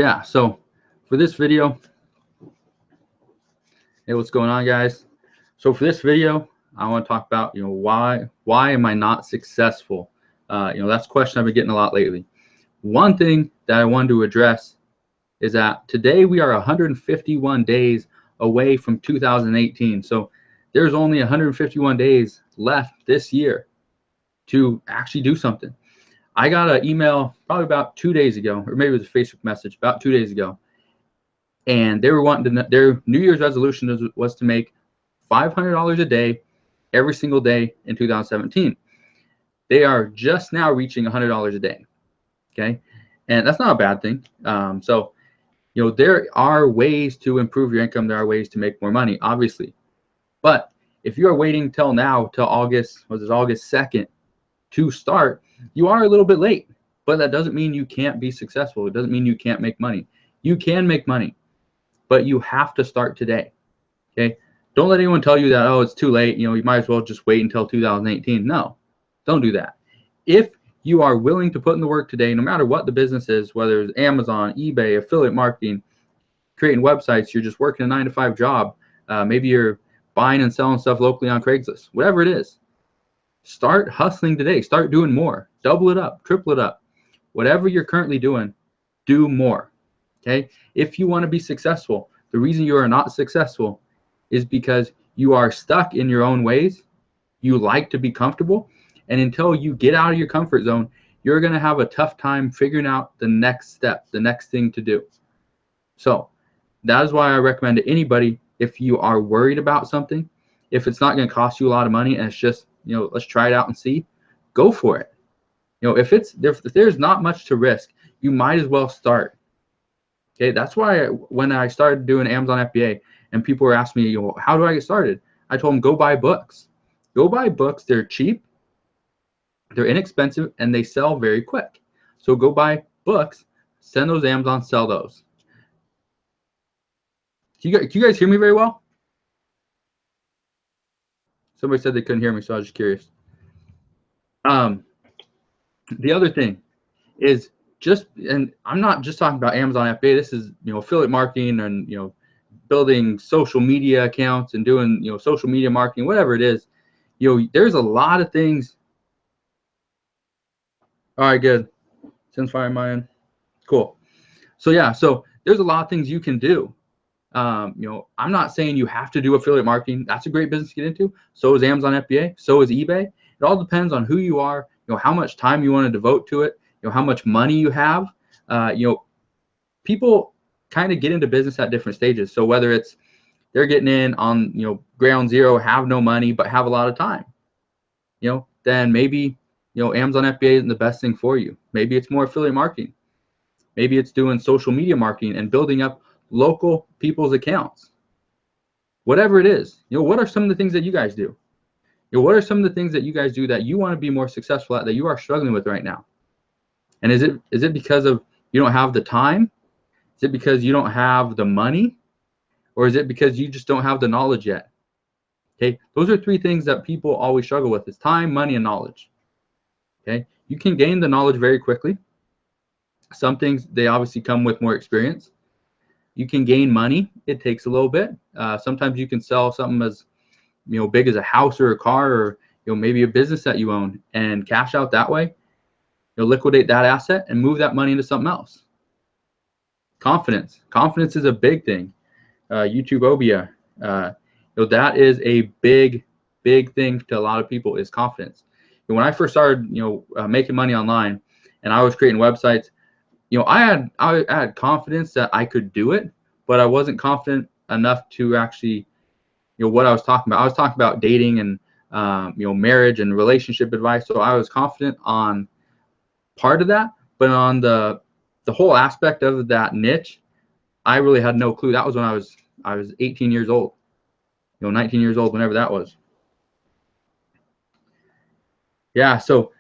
Yeah, so for this video, hey, what's going on, guys? So for this video, I want to talk about, why am I not successful? That's a question I've been getting a lot lately. One thing that I wanted to address is that today we are 151 days away from 2018. So there's only 151 days left this year to actually do something. I got an email probably about 2 days ago, or maybe it was a Facebook message about 2 days ago, and they were wanting to, their New Year's resolution was to make $500 a day every single day in 2017. They are just now reaching $100 a day. Okay, and that's not a bad thing. There are ways to improve your income. There are ways to make more money, obviously. But if you are waiting till now, till August 2nd to start, you are a little bit late. But that doesn't mean you can't be successful. It doesn't mean you can't make money. You can make money, but you have to start today. Okay, don't let anyone tell you that, oh, it's too late. You might as well just wait until 2018. No, don't do that. If you are willing to put in the work today, no matter what the business is, whether it's Amazon, eBay, affiliate marketing, creating websites, you're just working a 9-to-5 job, maybe you're buying and selling stuff locally on Craigslist, whatever it is, start hustling today. Start doing more. Double it up, triple it up. Whatever you're currently doing, do more. Okay? If you want to be successful, the reason you are not successful is because you are stuck in your own ways. You like to be comfortable. And until you get out of your comfort zone, you're going to have a tough time figuring out the next step, the next thing to do. So that is why I recommend to anybody, if you are worried about something, if it's not going to cost you a lot of money and it's just, let's try it out and see, go for it. If there's not much to risk, you might as well start. Okay, that's why when I started doing Amazon FBA and people were asking me, how do I get started? I told them, go buy books. Go buy books. They're cheap, they're inexpensive, and they sell very quick. So go buy books, send those to Amazon, sell those. Can you guys hear me very well? Somebody said they couldn't hear me, so I was just curious. The other thing is and I'm not just talking about Amazon FBA. This is, affiliate marketing and, building social media accounts and doing, social media marketing, whatever it is. There's a lot of things. All right, good. Since fire mine. Cool. So yeah, so there's a lot of things you can do. I'm not saying you have to do affiliate marketing. That's a great business to get into. So is Amazon FBA. So is eBay. It all depends on who you are, how much time you want to devote to it, how much money you have. People kind of get into business at different stages. So whether it's they're getting in on, ground zero, have no money, but have a lot of time, then maybe, Amazon FBA isn't the best thing for you. Maybe it's more affiliate marketing. Maybe it's doing social media marketing and building up local people's accounts. Whatever it is, what are some of the things that you guys do? What are some of the things that you guys do that you want to be more successful at, that you are struggling with right now? And is it because of you don't have the time? Is it because you don't have the money? Or is it because you just don't have the knowledge yet? Okay, those are 3 things that people always struggle with: is time, money, and knowledge. Okay, you can gain the knowledge very quickly. Some things, they obviously come with more experience. You can gain money. It takes a little bit. Sometimes you can sell something as big as a house or a car, or maybe a business that you own, and cash out that way. Liquidate that asset and move that money into something else. Confidence is a big thing. YouTube Obia, that is a big thing to a lot of people, is confidence. And when I first started making money online and I was creating websites, I had confidence that I could do it, but I wasn't confident enough to actually what I was talking about. I was talking about dating and marriage and relationship advice. So I was confident on part of that, but on the whole aspect of that niche, I really had no clue. That was when I was 18 years old, 19 years old, whenever that was. Yeah, so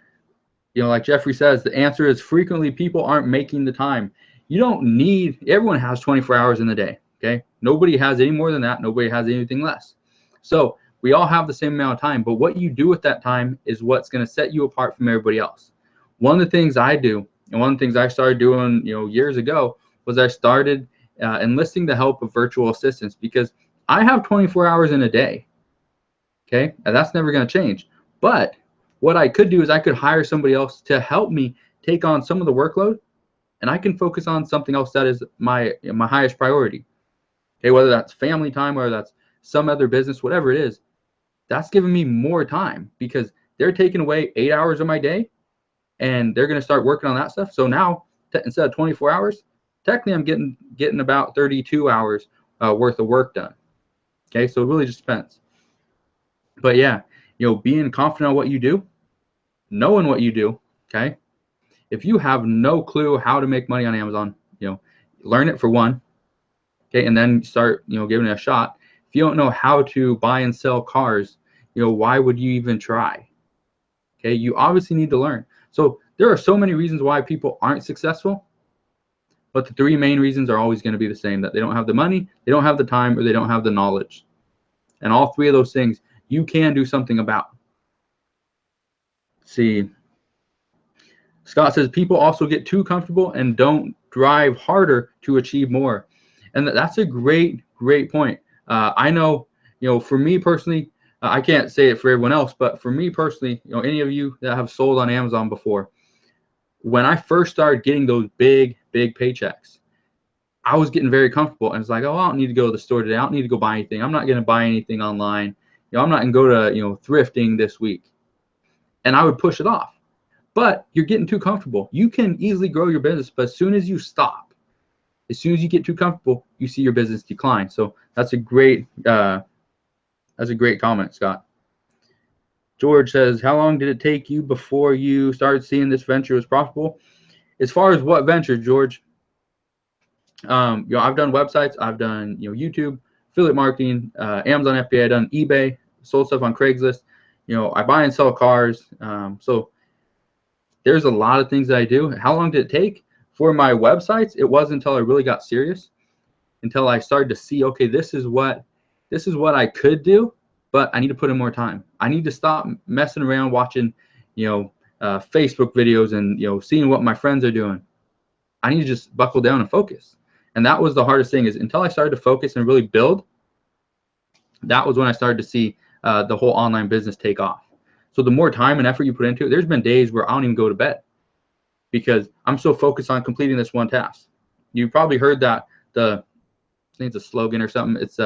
like Jeffrey says, the answer is frequently people aren't making the time. You don't need, everyone has 24 hours in the day. Okay, nobody has any more than that. Nobody has anything less. So we all have the same amount of time, but what you do with that time is what's going to set you apart from everybody else. One of the things I do, and one of the things I started doing years ago, was I started enlisting the help of virtual assistants, because I have 24 hours in a day. Okay, and that's never going to change. But what I could do is I could hire somebody else to help me take on some of the workload, and I can focus on something else that is my highest priority. Okay, whether that's family time, whether that's some other business, whatever it is, that's giving me more time, because they're taking away 8 hours of my day, and they're going to start working on that stuff. So now, instead of 24 hours, technically I'm getting about 32 hours worth of work done. Okay, so it really just depends. But yeah, being confident on what you do, knowing what you do. Okay, if you have no clue how to make money on Amazon, learn it for one. Okay, and then start giving it a shot. If you don't know how to buy and sell cars, why would you even try? Okay, you obviously need to learn. So there are so many reasons why people aren't successful, but the three main reasons are always going to be the same: that they don't have the money, they don't have the time, or they don't have the knowledge. And all three of those things you can do something about. Let's see, Scott says people also get too comfortable and don't drive harder to achieve more. And that's a great point. I know, for me personally, I can't say it for everyone else, but for me personally, any of you that have sold on Amazon before, when I first started getting those big paychecks, I was getting very comfortable, and it's like, oh, I don't need to go to the store today. I don't need to go buy anything. I'm not going to buy anything online. I'm not going to go to, thrifting this week. And I would push it off. But you're getting too comfortable. You can easily grow your business, but as soon as you stop, as soon as you get too comfortable, you see your business decline. So that's a great comment, Scott. George says, how long did it take you before you started seeing this venture was profitable? As far as what venture, George? I've done websites, I've done YouTube, affiliate marketing, Amazon FBA, I've done eBay, sold stuff on Craigslist. I buy and sell cars. So there's a lot of things that I do. How long did it take? For my websites, it wasn't until I really got serious, until I started to see, okay, this is what I could do, but I need to put in more time. I need to stop messing around watching, Facebook videos and, seeing what my friends are doing. I need to just buckle down and focus. And that was the hardest thing, is until I started to focus and really build, that was when I started to see the whole online business take off. So the more time and effort you put into it, there's been days where I don't even go to bed because I'm so focused on completing this one task. You probably heard that, I think it's a slogan or something. It's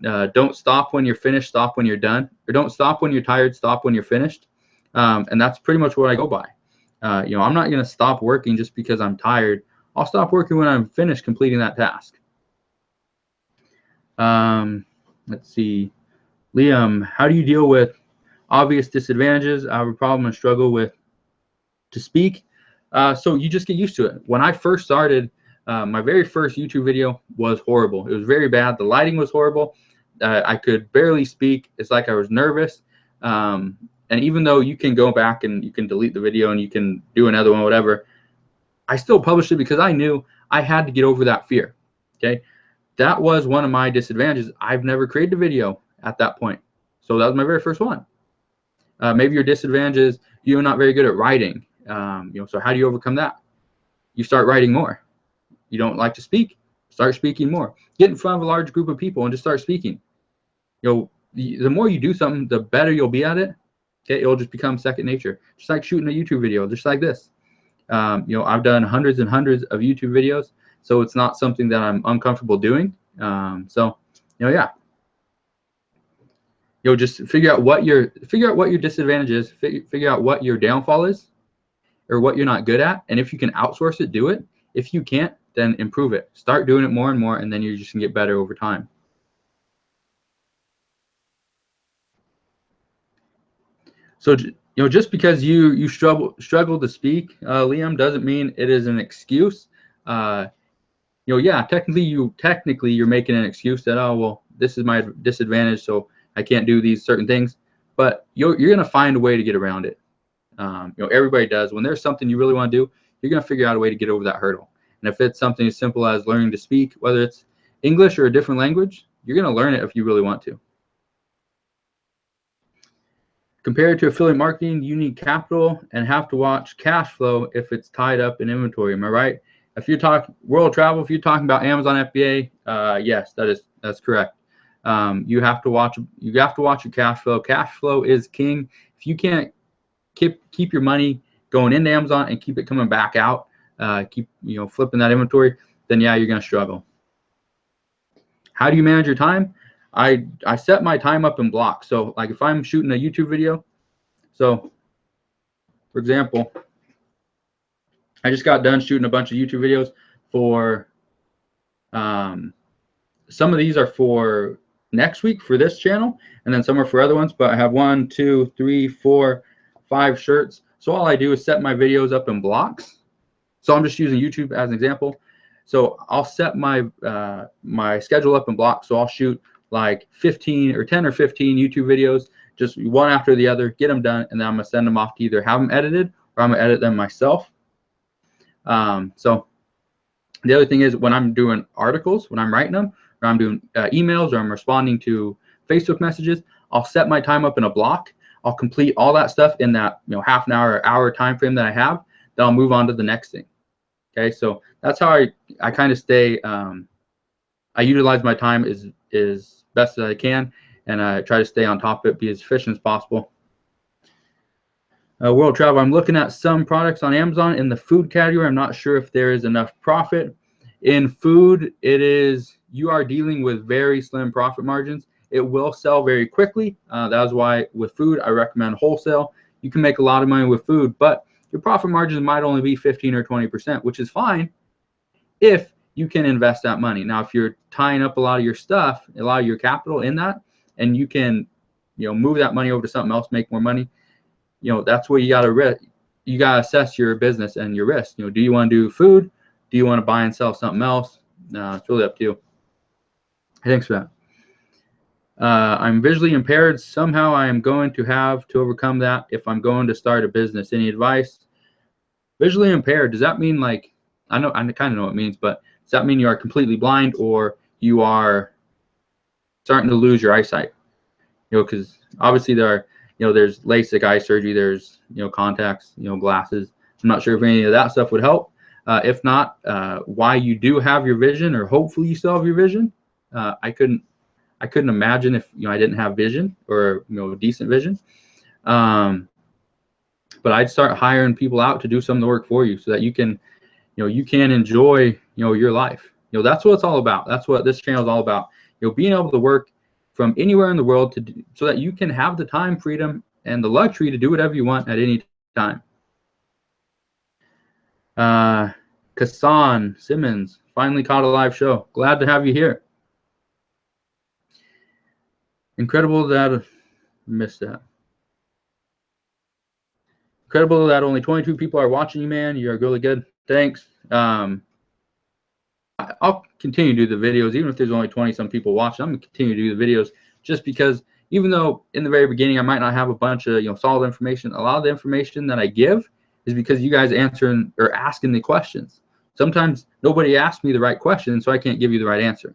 don't stop when you're finished, stop when you're done. Or don't stop when you're tired, stop when you're finished. And that's pretty much what I go by. I'm not going to stop working just because I'm tired. I'll stop working when I'm finished completing that task. Let's see. Liam, how do you deal with obvious disadvantages? I have a problem and struggle to speak. So you just get used to it. When I first started, my very first YouTube video was horrible. It was very bad. The lighting was horrible. I could barely speak. It's like I was nervous. And even though you can go back and you can delete the video and you can do another one, whatever, I still published it because I knew I had to get over that fear. Okay. That was one of my disadvantages. I've never created a video at that point. So that was my very first one. Maybe your disadvantage is you're not very good at writing. So how do you overcome that? You start writing more. You don't like to speak, start speaking more. Get in front of a large group of people and just start speaking. The more you do something, the better you'll be at it. Okay, it'll just become second nature. Just like shooting a YouTube video, just like this. I've done hundreds and hundreds of YouTube videos, so it's not something that I'm uncomfortable doing. Yeah. Just figure out what your disadvantage is, figure out what your downfall is, or what you're not good at, and if you can outsource it, do it. If you can't, then improve it. Start doing it more and more, and then you're just gonna get better over time. So just because you struggle to speak, Liam, doesn't mean it is an excuse. Yeah, technically you're making an excuse that, oh well, this is my disadvantage, so I can't do these certain things. But you're gonna find a way to get around it. Everybody does. When there's something you really want to do, you're gonna figure out a way to get over that hurdle. And if it's something as simple as learning to speak, whether it's English or a different language, you're gonna learn it if you really want to. Compared to affiliate marketing, you need capital and have to watch cash flow if it's tied up in inventory. Am I right? If you talk world travel, if you're talking about Amazon FBA, yes, that's correct. You have to watch your cash flow. Cash flow is king. If you can't keep your money going into Amazon and keep it coming back out, keep flipping that inventory, then yeah, you're gonna struggle. How do you manage your time? I set my time up in blocks. So like if I'm shooting a YouTube video, so for example, I just got done shooting a bunch of YouTube videos for some of these are for next week for this channel, and then some are for other ones, but I have 1, 2, 3, 4, 5 shirts. So all I do is set my videos up in blocks. So I'm just using YouTube as an example. So I'll set my my schedule up in blocks. So I'll shoot like 10 or 15 YouTube videos, just one after the other, get them done, and then I'm gonna send them off to either have them edited or I'm gonna edit them myself. So the other thing is when I'm doing articles, when I'm writing them, or I'm doing emails, or I'm responding to Facebook messages, I'll set my time up in a block. I'll complete all that stuff in that half an hour or hour time frame that I have. Then I'll move on to the next thing. Okay, so that's how I kind of stay. I utilize my time as best as I can, and I try to stay on top of it, be as efficient as possible. World travel. I'm looking at some products on Amazon in the food category. I'm not sure if there is enough profit. In food, you are dealing with very slim profit margins. It will sell very quickly. That's why with food, I recommend wholesale. You can make a lot of money with food, but your profit margins might only be 15 or 20%, which is fine if you can invest that money. Now, if you're tying up a lot of your stuff, a lot of your capital in that, and you can, move that money over to something else, make more money, that's where you gotta assess your business and your risk. Do you want to do food? Do you want to buy and sell something else? It's really up to you. Thanks for that. I'm visually impaired. Somehow I am going to have to overcome that if I'm going to start a business. Any advice? Visually impaired, does that mean like, I kind of know what it means, but does that mean you are completely blind or you are starting to lose your eyesight? Because obviously there's LASIK eye surgery, there's contacts, glasses. I'm not sure if any of that stuff would help. If not, why you do have your vision, or hopefully you still have your vision. I couldn't imagine if I didn't have vision, or decent vision. But I'd start hiring people out to do some of the work for you, so that you can enjoy your life. That's what it's all about. That's what this channel is all about. Being able to work from anywhere in the world so that you can have the time, freedom, and the luxury to do whatever you want at any time. Kassan Simmons finally caught a live show. Glad to have you here. Incredible that I missed that. Incredible that only 22 people are watching you, man. You're really good. Thanks. I'll continue to do the videos, even if there's only 20-some people watching. I'm gonna continue to do the videos, just because even though in the very beginning I might not have a bunch of solid information, a lot of the information that I give is because you guys answering or asking the questions. Sometimes nobody asks me the right question, so I can't give you the right answer.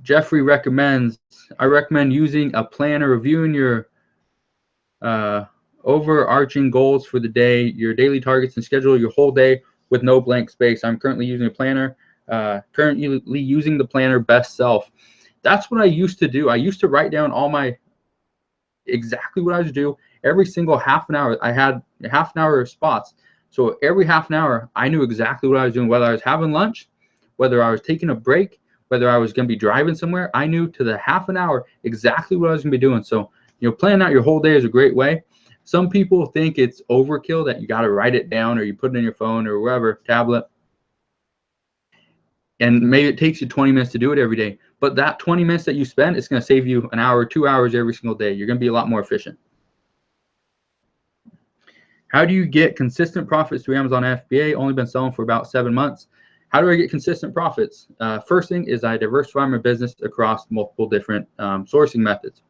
Jeffrey recommends, I recommend using a planner, reviewing your overarching goals for the day, your daily targets, and schedule your whole day with no blank space. I'm currently using a planner, currently using the planner Best Self. That's what I used to do. I used to write down exactly what I was doing. Every single half an hour, I had half an hour spots. So every half an hour, I knew exactly what I was doing, whether I was having lunch, whether I was taking a break, whether I was going to be driving somewhere. I knew to the half an hour exactly what I was going to be doing. So, planning out your whole day is a great way. Some people think it's overkill that you got to write it down, or you put it in your phone or wherever, tablet. And maybe it takes you 20 minutes to do it every day. But that 20 minutes that you spend, it's going to save you an hour, 2 hours every single day. You're going to be a lot more efficient. How do you get consistent profits through Amazon FBA? Only been selling for about 7 months. How do I get consistent profits? First thing is I diversify my business across multiple different sourcing methods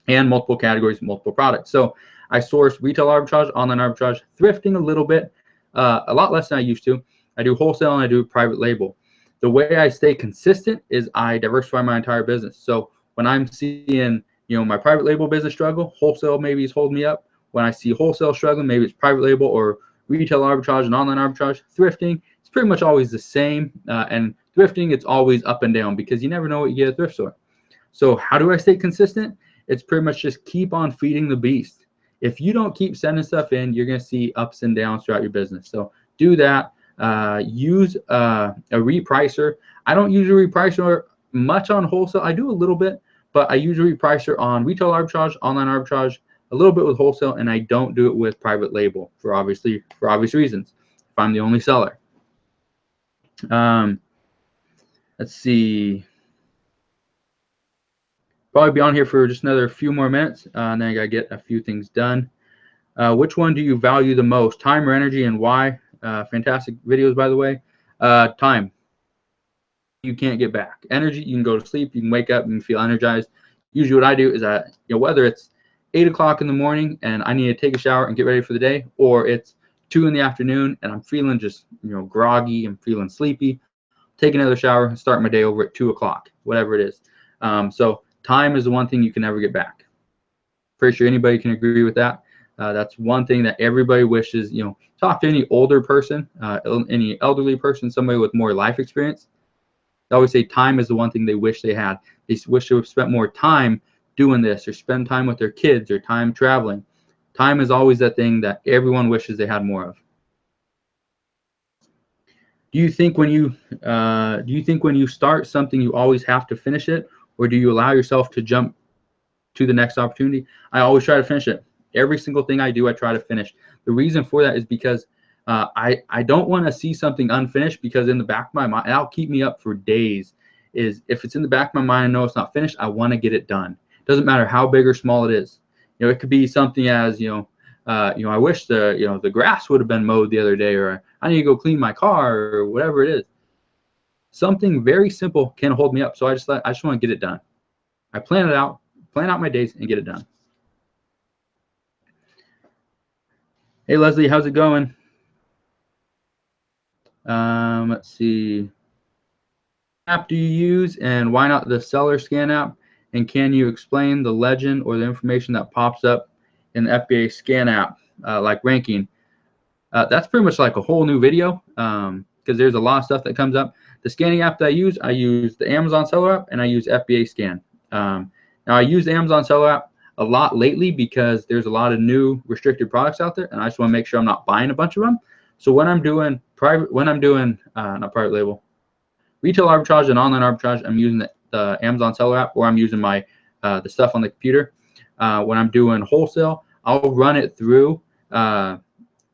and multiple categories, multiple products. So I source retail arbitrage, online arbitrage, thrifting a little bit, a lot less than I used to. I do wholesale and I do private label. The way I stay consistent is I diversify my entire business. So when I'm seeing, my private label business struggle, wholesale maybe is holding me up. When I see wholesale struggling, maybe it's private label or retail arbitrage and online arbitrage. Thrifting, it's pretty much always the same. And thrifting, it's always up and down because you never know what you get at a thrift store. So how do I stay consistent? It's pretty much just keep on feeding the beast. If you don't keep sending stuff in, you're going to see ups and downs throughout your business. So do that. Use a repricer. I don't use a repricer much on wholesale. I do a little bit, but I use a repricer on retail arbitrage, online arbitrage, a little bit with wholesale, and I don't do it with private label for obvious reasons. If I'm the only seller. Let's see. Probably be on here for just another few more minutes, and then I gotta get a few things done. Which one do you value the most, time or energy, and why? Fantastic videos, by the way. Time. You can't get back. Energy, you can go to sleep, you can wake up and feel energized. Usually what I do is whether it's 8 o'clock in the morning and I need to take a shower and get ready for the day, or it's 2 in the afternoon and I'm feeling just groggy, I'm feeling sleepy, take another shower and start my day over at 2 o'clock, whatever it is. So time is the one thing you can never get back. Pretty sure anybody can agree with that. That's one thing that everybody wishes. Talk to any older person, any elderly person, somebody with more life experience. They always say time is the one thing they wish they had. They wish they would have spent more time doing this, or spend time with their kids, or time traveling. Time is always that thing that everyone wishes they had more of. Do you think when you start something you always have to finish it, or do you allow yourself to jump to the next opportunity? I always try to finish it. Every single thing I do, I try to finish. The reason for that is because I don't want to see something unfinished, because in the back of my mind, and that'll keep me up for days, is if it's in the back of my mind, I know it's not finished, I want to get it done. It doesn't matter how big or small it is. It could be something as, I wish the grass would have been mowed the other day, or I need to go clean my car, or whatever it is. Something very simple can hold me up. So I just want to get it done. I plan out my days and get it done. Hey, Leslie, how's it going? Let's see. What app do you use, and why not the seller scan app? And can you explain the legend or the information that pops up in the FBA scan app, like ranking? That's pretty much like a whole new video, because there's a lot of stuff that comes up. The scanning app that I use the Amazon Seller app, and I use FBA Scan. Now I use the Amazon Seller app a lot lately because there's a lot of new restricted products out there, and I just want to make sure I'm not buying a bunch of them. So when I'm doing not private label, retail arbitrage and online arbitrage, I'm using the Amazon Seller app, or I'm using my the stuff on the computer. When I'm doing wholesale, I'll run it through the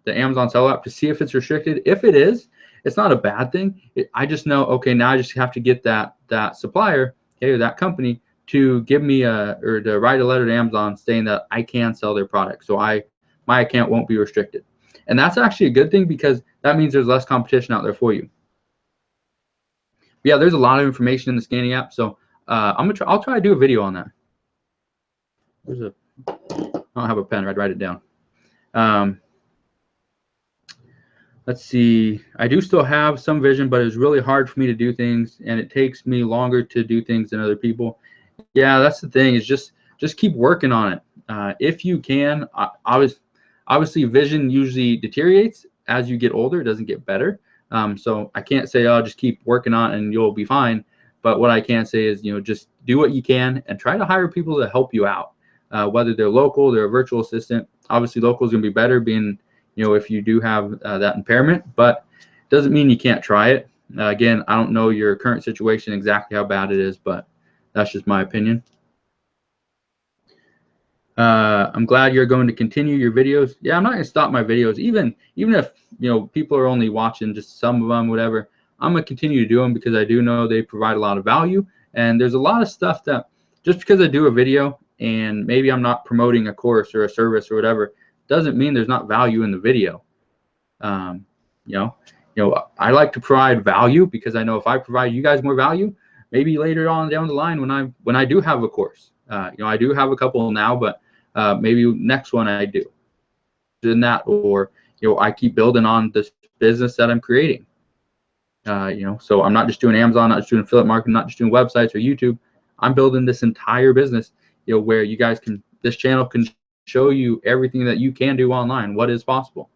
Amazon Seller app to see if it's restricted. If it is, it's not a bad thing. I just know, okay, now I just have to get that supplier, or that company, to give me or to write a letter to Amazon saying that I can sell their product, so my account won't be restricted. And that's actually a good thing, because that means there's less competition out there for you. But yeah, there's a lot of information in the scanning app, so I'll try to do a video on that. I don't have a pen. I'd write it down. Let's see. I do still have some vision, but it's really hard for me to do things, and it takes me longer to do things than other people. Yeah, that's the thing, is just keep working on it. If you can, obviously vision usually deteriorates as you get older. It doesn't get better. So I can't say, oh, just keep working on it and you'll be fine. But what I can say is, just do what you can and try to hire people to help you out, whether they're local, they're a virtual assistant. Obviously, local is going to be better, being, if you do have that impairment, but it doesn't mean you can't try it. Again, I don't know your current situation exactly how bad it is, but that's just my opinion. I'm glad you're going to continue your videos. Yeah, I'm not going to stop my videos, even if people are only watching just some of them, whatever. I'm going to continue to do them, because I do know they provide a lot of value. And there's a lot of stuff that, just because I do a video and maybe I'm not promoting a course or a service or whatever, doesn't mean there's not value in the video. I like to provide value, because I know if I provide you guys more value, maybe later on down the line when I do have a course, I do have a couple now, but maybe next one I do in that, or I keep building on this business that I'm creating. So I'm not just doing Amazon, not just doing affiliate marketing, not just doing websites or YouTube. I'm building this entire business, where you guys this channel can show you everything that you can do online, what is possible.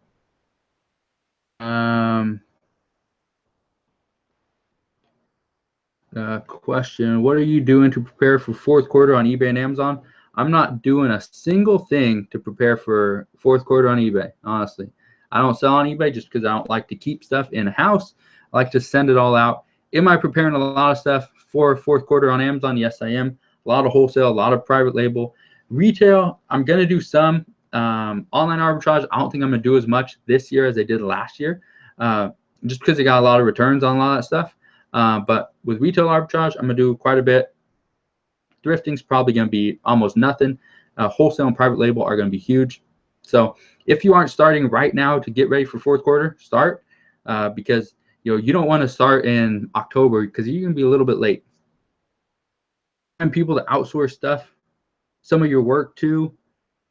Question: what are you doing to prepare for fourth quarter on eBay and Amazon? I'm not doing a single thing to prepare for fourth quarter on eBay. Honestly, I don't sell on eBay just because I don't like to keep stuff in house. I like to send it all out. Am I preparing a lot of stuff for fourth quarter on Amazon? Yes, I am. A lot of wholesale, a lot of private label, retail. I'm gonna do some online arbitrage. I don't think I'm gonna do as much this year as I did last year, just because I got a lot of returns on a lot of that stuff. But with retail arbitrage, I'm going to do quite a bit. Thrifting's probably going to be almost nothing. Wholesale and private label are going to be huge. So if you aren't starting right now to get ready for fourth quarter, start because you don't want to start in October because you're going to be a little bit late. And people to outsource stuff, some of your work to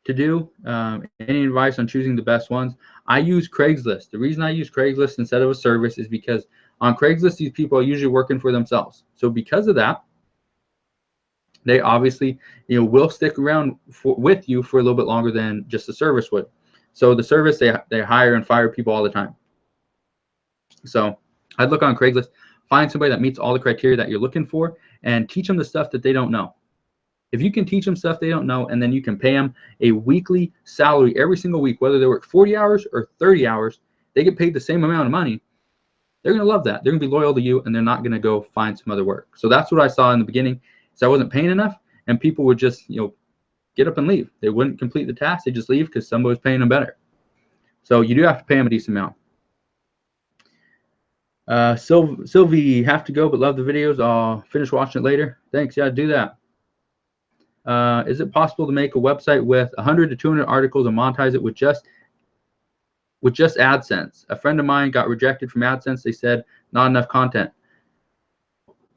do. Any advice on choosing the best ones? I use Craigslist. The reason I use Craigslist instead of a service is because on Craigslist, these people are usually working for themselves. So because of that, they obviously will stick around with you for a little bit longer than just a service would. So the service, they hire and fire people all the time. So I'd look on Craigslist, find somebody that meets all the criteria that you're looking for, and teach them the stuff that they don't know. If you can teach them stuff they don't know, and then you can pay them a weekly salary every single week, whether they work 40 hours or 30 hours, they get paid the same amount of money. They're going to love that. They're going to be loyal to you, and they're not going to go find some other work. So that's what I saw in the beginning. So I wasn't paying enough, and people would just get up and leave. They wouldn't complete the task. They just leave because somebody was paying them better. So you do have to pay them a decent amount. Sylvie, have to go, but love the videos. I'll finish watching it later. Thanks. Yeah, do that. Is it possible to make a website with 100 to 200 articles and monetize it with just AdSense? A friend of mine got rejected from AdSense. They said not enough content.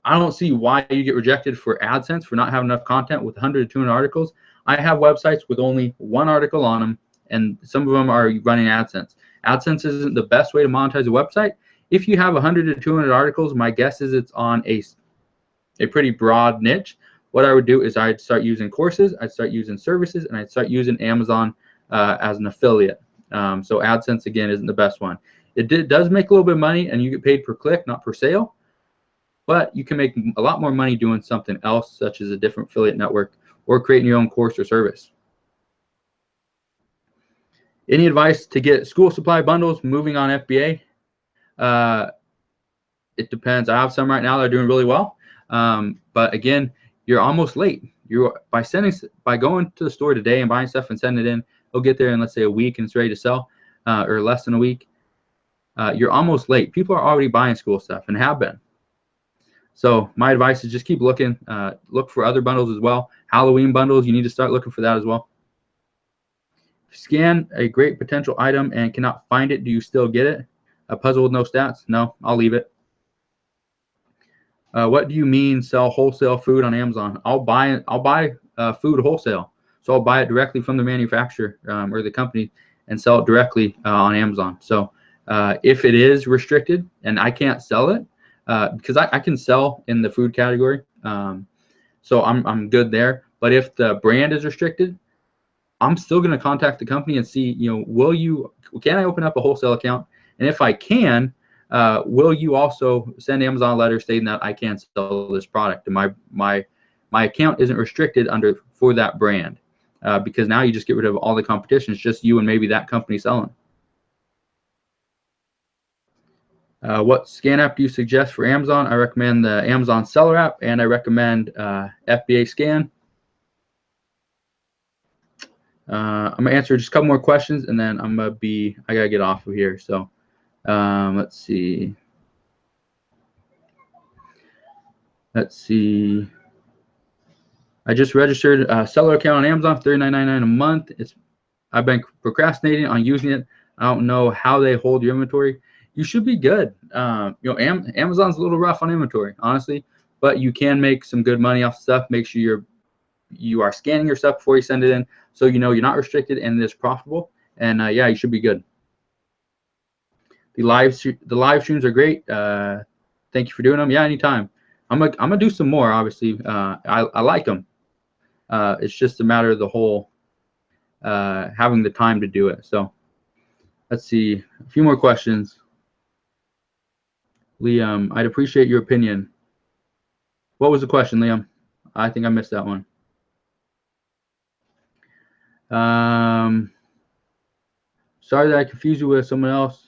I don't see why you get rejected for AdSense for not having enough content with 100 to 200 articles. I have websites with only one article on them, and some of them are running AdSense. AdSense isn't the best way to monetize a website. If you have 100 to 200 articles, my guess is it's on a pretty broad niche. What I would do is I'd start using courses, I'd start using services, and I'd start using Amazon as an affiliate. So AdSense, again, isn't the best one. It does make a little bit of money, and you get paid per click, not per sale. But you can make a lot more money doing something else, such as a different affiliate network or creating your own course or service. Any advice to get school supply bundles moving on FBA? It depends. I have some right now that are doing really well. But again, you're almost late. By going to the store today and buying stuff and sending it in, it'll get there in, let's say, a week and it's ready to sell, or less than a week. You're almost late. People are already buying school stuff and have been. So my advice is just keep looking. Look for other bundles as well. Halloween bundles, you need to start looking for that as well. Scan a great potential item and cannot find it. Do you still get it? A puzzle with no stats? No, I'll leave it. What do you mean sell wholesale food on Amazon? I'll buy food wholesale. So I'll buy it directly from the manufacturer or the company and sell it directly on Amazon. So if it is restricted and I can't sell it, because I can sell in the food category, so I'm good there. But if the brand is restricted, I'm still going to contact the company and see, can I open up a wholesale account? And if I can, will you also send Amazon a letter stating that I can sell this product and my account isn't restricted for that brand, because now you just get rid of all the competition. It's just you and maybe that company selling. What scan app do you suggest for Amazon? I recommend the Amazon Seller app, and I recommend FBA Scan. I'm gonna answer just a couple more questions, and then I gotta get off of here. So let's see. I just registered a seller account on Amazon, $39.99 a month. I've been procrastinating on using it. I don't know how they hold your inventory. You should be good. Amazon's a little rough on inventory, honestly, but you can make some good money off stuff. Make sure you are scanning your stuff before you send it in, so you're not restricted and it is profitable. And yeah, you should be good. The live streams are great. Thank you for doing them. Yeah, anytime. I'm gonna do some more. Obviously, I like them. It's just a matter of the whole having the time to do it. So Let's see, a few more questions. Liam, I'd appreciate your opinion. What was the question, Liam? I think I missed that one. Sorry that I confused you with someone else.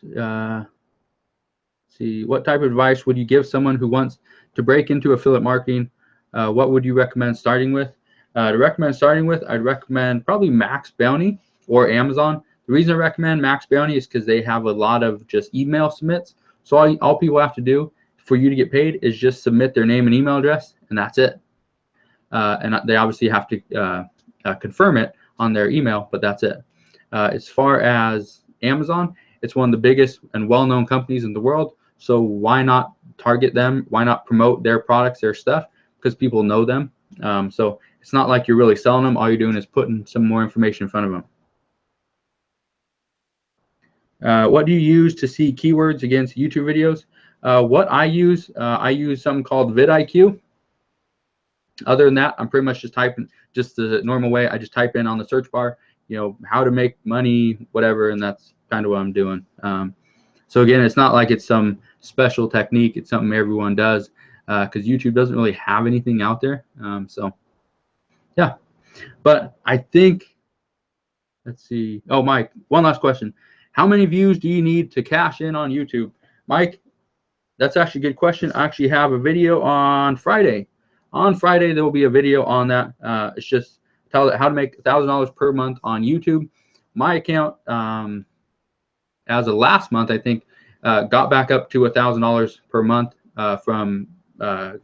See, what type of advice would you give someone who wants to break into affiliate marketing? What would you recommend starting with? To recommend starting with, I'd recommend probably Max Bounty or Amazon. The reason I recommend Max Bounty is because they have a lot of just email submits. So all people have to do for you to get paid is just submit their name and email address, and that's it. And they obviously have to confirm it on their email, but that's it. As far as Amazon, it's one of the biggest and well-known companies in the world. So why not target them? Why not promote their products, their stuff? Because people know them. So it's not like you're really selling them. All you're doing is putting some more information in front of them. What do you use to see keywords against YouTube videos? What I use something called vidIQ. Other than that, I'm pretty much just typing just the normal way. I just type in on the search bar, how to make money, whatever, and that's kind of what I'm doing. So again, it's not like it's some special technique. It's something everyone does because YouTube doesn't really have anything out there. So yeah, but I think, let's see. Oh, Mike, one last question. How many views do you need to cash in on YouTube? Mike, that's actually a good question. I actually have a video on Friday. On Friday, there will be a video on that. It's just how to make $1,000 per month on YouTube. My account, as of last month, I think, got back up to $1,000 per month from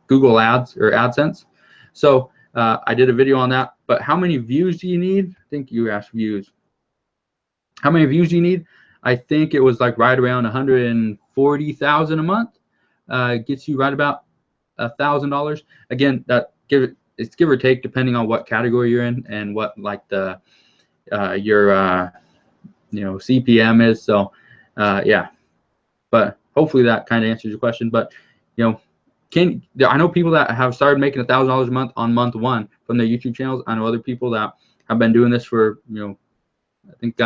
Google Ads or AdSense. So I did a video on that. But how many views do you need? I think you asked views. How many views do you need? I think it was like right around 140,000 a month. Gets you right about $1,000. Again, it's give or take depending on what category you're in and what like your CPM is. So yeah, but hopefully that kind of answers your question. But I know people that have started making $1,000 a month on month one from their YouTube channels. I know other people that have been doing this for I think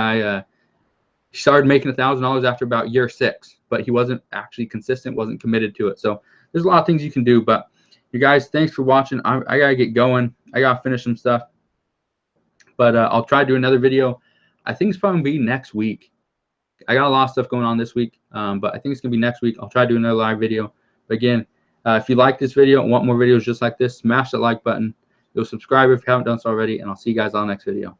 he started making $1,000 after about year 6, but he wasn't actually consistent, wasn't committed to it. So there's a lot of things you can do. But you guys, thanks for watching. I gotta get going. I gotta finish some stuff. But I'll try to do another video. I think it's probably gonna be next week. I got a lot of stuff going on this week, but I think it's gonna be next week. I'll try to do another live video. But again, if you like this video and want more videos just like this, smash that like button. You'll subscribe if you haven't done so already, and I'll see you guys on the next video.